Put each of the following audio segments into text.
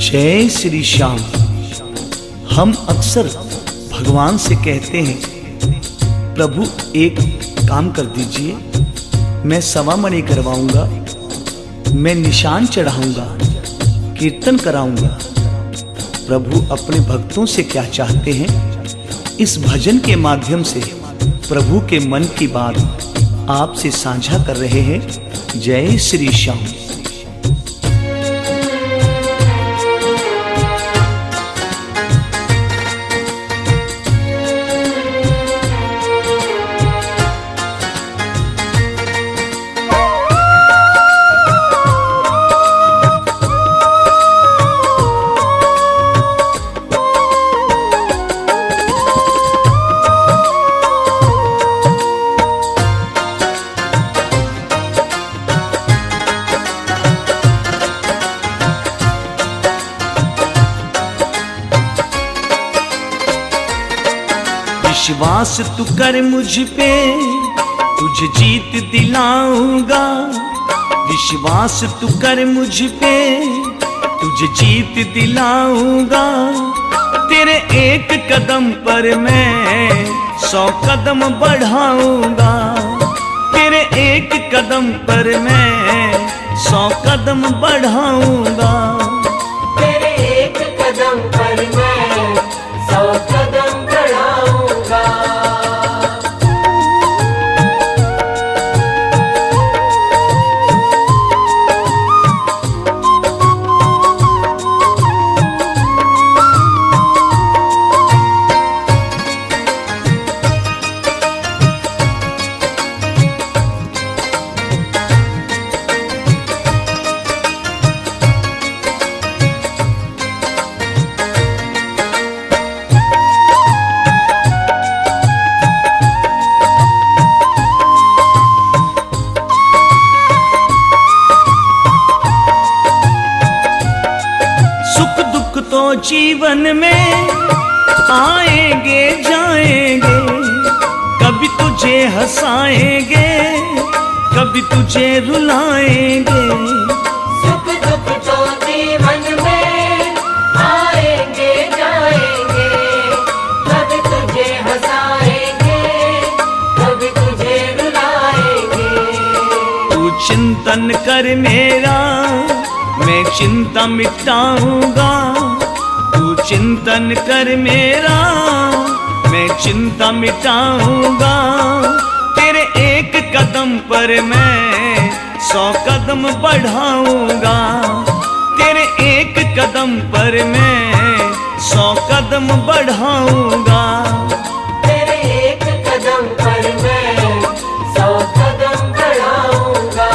जय श्री श्याम। हम अक्सर भगवान से कहते हैं प्रभु एक काम कर दीजिए, मैं सवा मणि करवाऊंगा, मैं निशान चढ़ाऊंगा, कीर्तन कराऊंगा। प्रभु अपने भक्तों से क्या चाहते हैं, इस भजन के माध्यम से प्रभु के मन की बात आपसे साझा कर रहे हैं। जय श्री श्याम। विश्वास तू कर मुझ पे, तुझे जीत दिलाऊंगा। विश्वास तू कर मुझ पे, तुझे जीत दिलाऊंगा। तेरे एक कदम पर मैं 100 कदम बढ़ाऊंगा। तेरे एक कदम पर मैं 100 कदम बढ़ाऊंगा। तेरे एक कदम पर मैं 100 कदम बढ़ाऊंगा। तो जीवन में आएंगे जाएंगे, कभी तुझे हंसाएंगे, कभी तुझे रुलाएंगे। सुख दुख तो जीवन में आएंगे जाएंगे, कभी तुझे हंसाएंगे, कभी तुझे रुलाएंगे। तू चिंतन कर मेरा, मैं चिंता मिटाऊंगा। तू चिंतन कर मेरा, मैं चिंता मिटाऊंगा। तेरे एक कदम पर मैं 100 कदम बढ़ाऊंगा। तेरे एक कदम पर मैं 100 कदम बढ़ाऊंगा। तेरे एक कदम पर मैं 100 कदम बढ़ाऊंगा।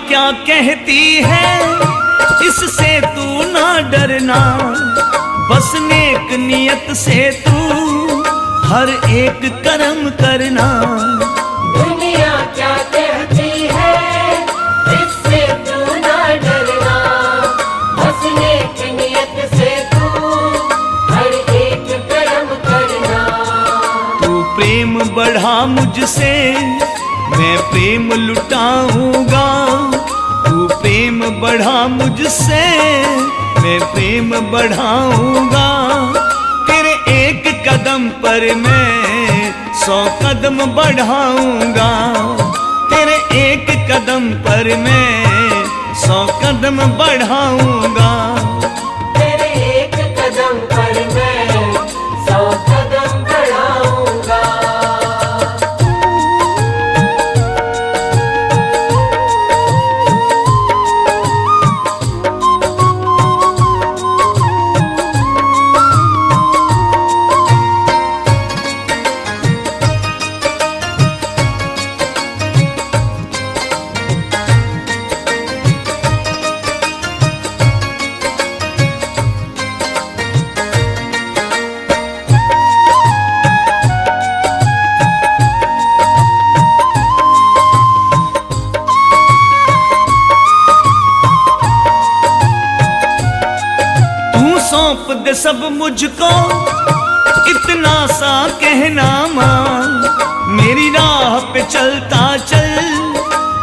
क्या कहती है इससे तू ना डरना, बस नेक नियत से तू हर एक कर्म करना। दुनिया क्या कहती है इससे तू ना डरना, बस नेक नियत से तू हर एक कर्म करना। तू प्रेम बढ़ा मुझसे, मैं प्रेम लुटाऊंगा। तू प्रेम बढ़ा मुझसे, मैं प्रेम बढ़ाऊंगा। तेरे एक कदम पर मैं 100 कदम बढ़ाऊंगा। तेरे एक कदम पर मैं 100 कदम बढ़ाऊंगा। तेरे एक कदम पर मैं 100 कदम बढ़ाऊंगा। सब मुझको इतना सा कहना मान, मेरी राह पे चलता चल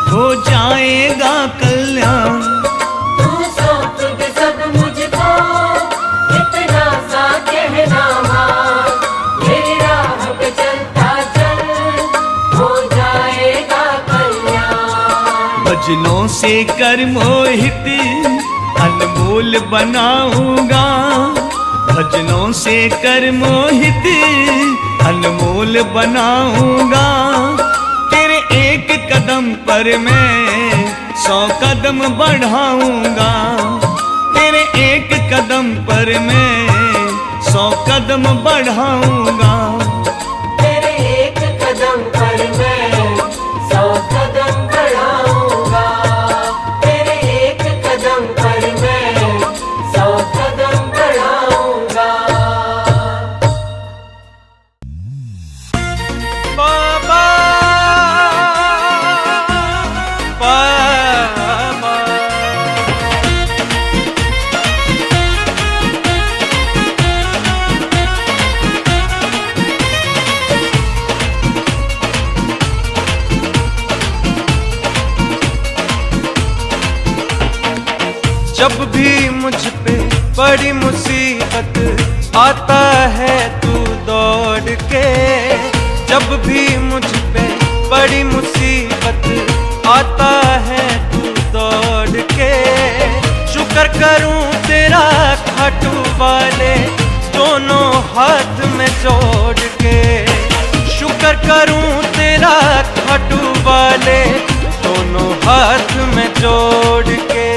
हो जाएगा कल्याण। तू सौंप दे सब मुझको इतना सा कहना मान, मेरी राह पे चलता चल हो जाएगा कल्याण। भजनों से कर मोहित अनमोल बनाऊंगा, भजनों से कर मोहित अनमोल बनाऊंगा। तेरे एक कदम पर मैं 100 कदम बढ़ाऊंगा, तेरे एक कदम पर मैं 100 कदम बढ़ाऊंगा। तेरे एक कदम पर मैं 100 कदम बढ़ाऊंगा, तेरे एक कदम पर मैं 100 कदम बढ़ाऊंगा। बाबा बाबा जब भी मुझ पे बड़ी मुसीबत आता है तू दौड़ के, जब भी मुझ पे बड़ी मुसीबत आता है तू दौड़ के। शुक्र करूं तेरा खाटू वाले दोनों हाथ में जोड़ के, शुक्र करूं तेरा खाटू वाले दोनों हाथ में जोड़ के।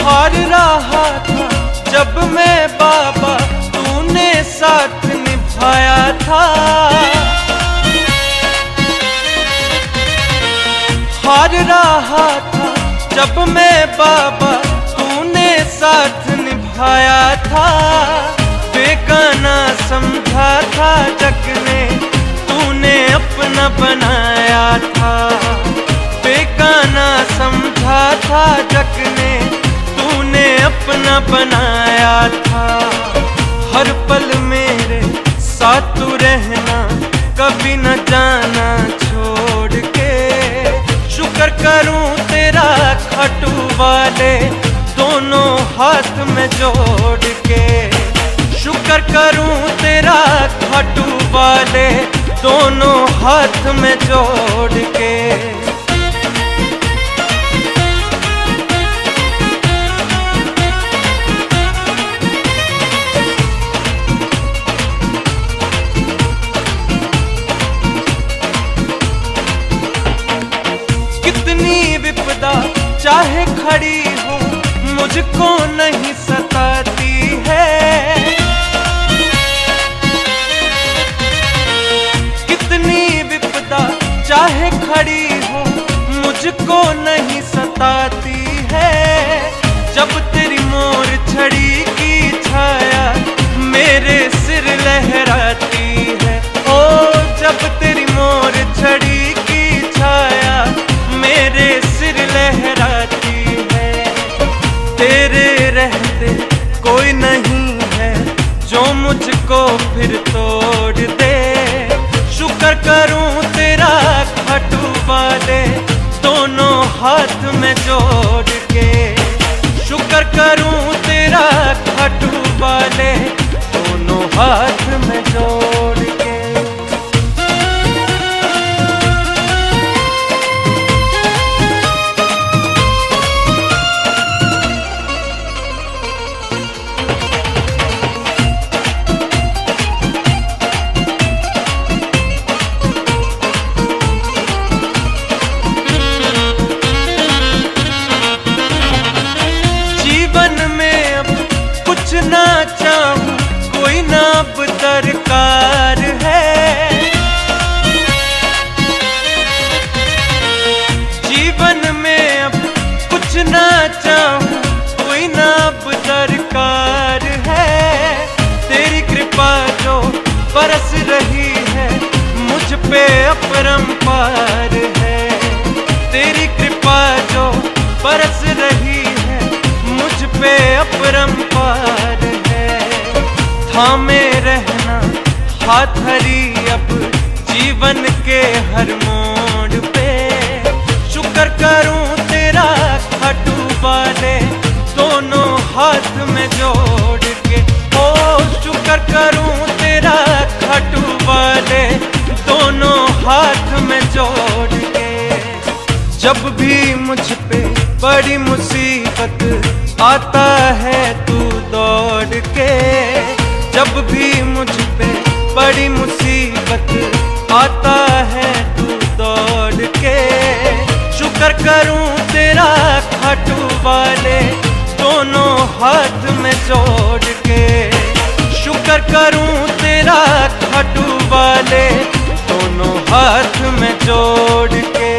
हार रहा था जब मैं बाबा तूने साथ निभाया था, हार रहा था जब मैं बाबा तूने साथ निभाया था। बेगाना समझा था जग ने तूने अपना बनाया था, बेगाना समझा था जग ने तूने अपना बनाया था। हर पल मेरे साथ तू रहना कभी न जाना छोड़ के। शुक्र करूं तेरा खाटू वाले दोनों हाथ में जोड़ के, शुक्र करूं तेरा खाटू वाले दोनों हाथ में जोड़ के। चाहे खड़ी हो मुझको नहीं सताती है, कितनी विपदा चाहे खड़ी हो मुझको नहीं सताती है। जब तेरी मोर छड़ी की छाया मेरे सिर लहराती है, ओ जब तेरी मोर छड़ी की छाया मेरे सिर लहराती है। तेरे रहते कोई नहीं है जो मुझको फिर तोड़ दे। शुक्र करूं तेरा खाटू वाले दोनों हाथ में जोड़ के, शुक्र करूं तेरा खाटू वाले दोनों हाथ में जोड़ के। अपरंपार है। थामे रहना हाथ हरी अब जीवन के हर मोड़ पे। शुक्र करूं तेरा खाटू वाले दोनों हाथ में जोड़ के। ओ शुक्र करूं तेरा खाटू वाले दोनों हाथ में जोड़ के। जब भी मुझ पे बड़ी मुसीबत आता है तू दौड़ के। जब भी मुझ पे बड़ी मुसीबत आता है तू दौड़ के। शुक्र करूं तेरा खाटू वाले दोनों हाथ में जोड़ के। शुक्र करूं तेरा खाटू वाले दोनों हाथ में जोड़ के।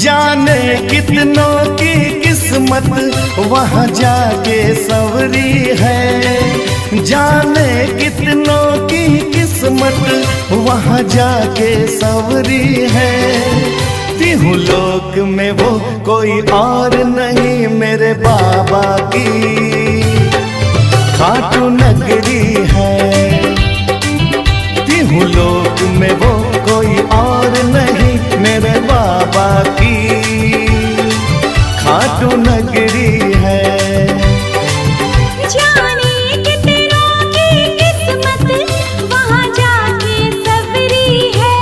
जाने कितनों की किस्मत वहाँ जाके सवरी है। जाने कितनों की किस्मत वहाँ जाके सवरी है। तिहु लोक में वो कोई और नहीं मेरे बाबा की खाटू नगरी है। तिहु लोक में वो कोई और नहीं मेरे बाबा की खाटू नगरी है। जाने कितनों की किस्मत वहाँ जाके सवरी है।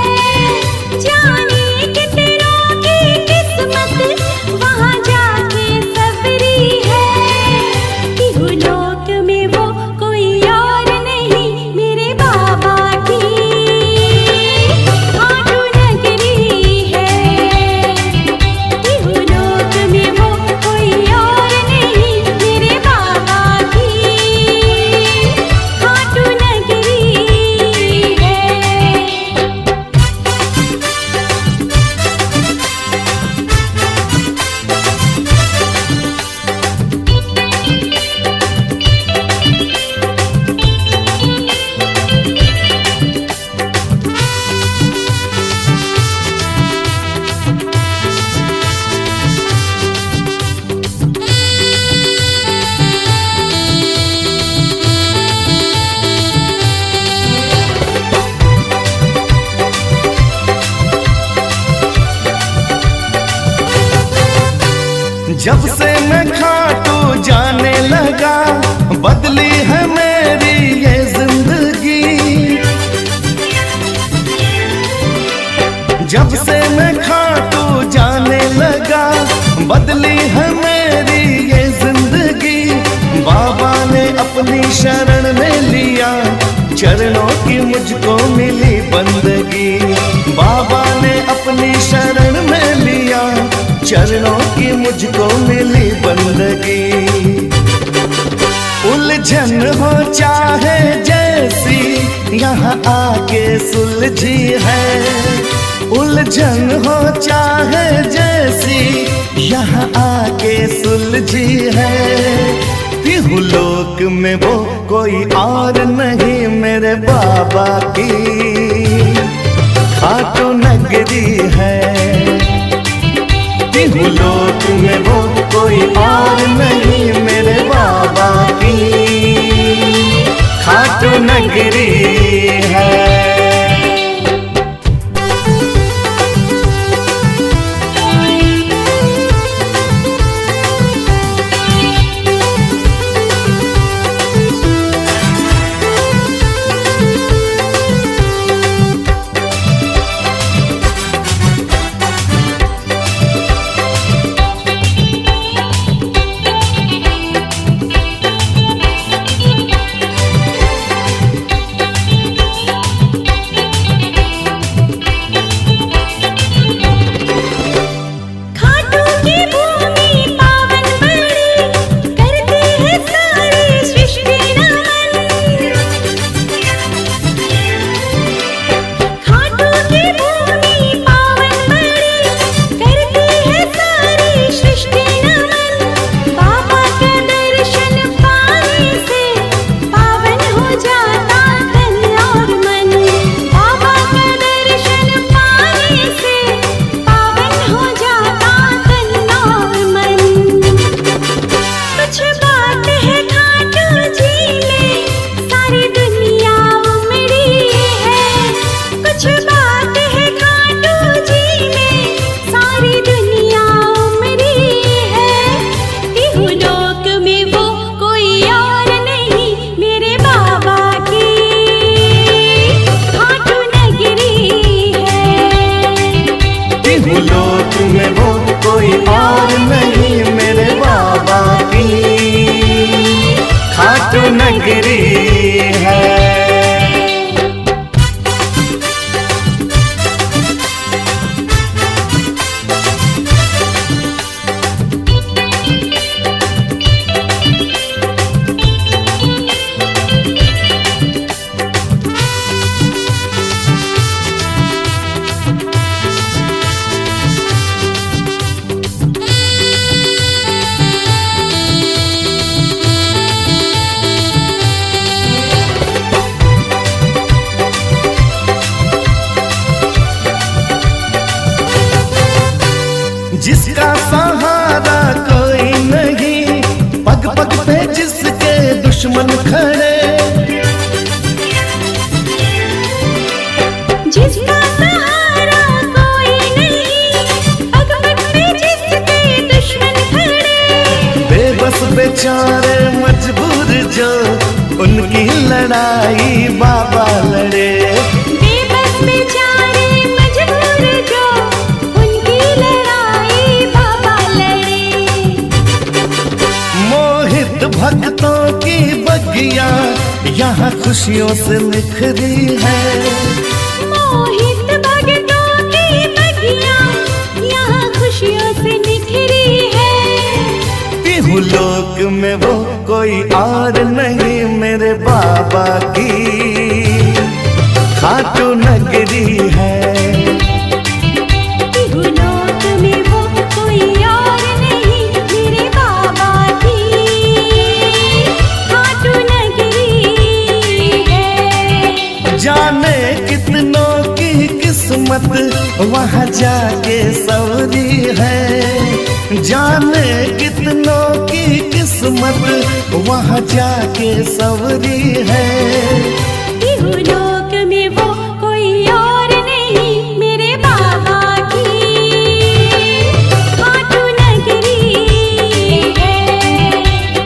जाने कितनों की किस्मत वहाँ जाके सवरी है। तिहु लोक में वो कोई और नहीं मेरे बाबा की खाटू नगरी है। तिहु लोक में वो कोई और नहीं मेरे बाबा की खाटू नगरी है। जब से मैं खाटू जाने लगा बदली है मेरी ये जिंदगी। जब से मैं खाटू जाने लगा बदली है मेरी ये जिंदगी। बाबा ने अपनी शरण में लिया चरणों की मुझको मिली बंदगी। बाबा ने अपनी शरण में लिया चरणों की मुझको मिली बंदगी। उलझन हो चाहे जैसी यहाँ आके सुलझी है। उलझन हो चाहे जैसी यहाँ आके सुलझी है। तिहु लोक में वो कोई और नहीं मेरे बाबा की खाटू नगरी है। तिहु लोक में वो कोई और नहीं मेरे बाबा की खाटू नगरी है। खाटू नगरी है। जिसका सहारा कोई नहीं, पग पग पे जिसके दुश्मन खड़े, जिसका सहारा कोई नहीं, पग पग पे जिसके दुश्मन खड़े, बेबस बेचारे मजबूर जो उनकी लड़ाई बाबा लड़े। बेबस बेचारे मजबूर जो उनकी लड़ाई बाबा लड़े। मोहित भक्तों की बगिया यहाँ खुशियों से निखरी है। मोहित भक्तों की बगिया यहाँ खुशियों से निखरी है। तिहु लोक में वो कोई और नहीं मेरे बाबा की खाटू नगरी है। तिहु लोक में वो कोई और नहीं मेरे बाबा की खाटू नगरी है। जाने कितनों की किस्मत वहाँ जाके सवरी है। जाने कितनों की किस्मत वहाँ जाके सवरी है। तिहु लोक में वो कोई और नहीं मेरे बाबा की खाटू नगरी है।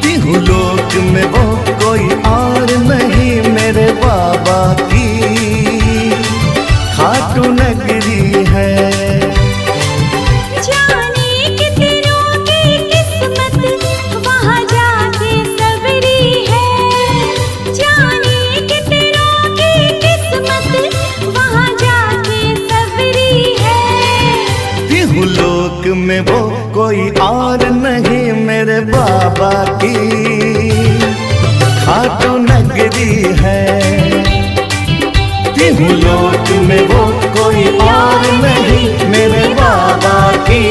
तिहु लोक में वो कोई और नहीं मेरे बाबा की खाटू नगरी है। जाने कितनों की किस्मत वहाँ जाके सवरी है। जाने कितनों की किस्मत वहाँ जाके सवरी है। तिहु लोक में वो कोई और नहीं मेरे बाबा की खाटू नगरी है। तिहु लोक में वो कोई और नहीं मेरे बाबा की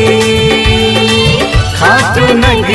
खाटू नगरी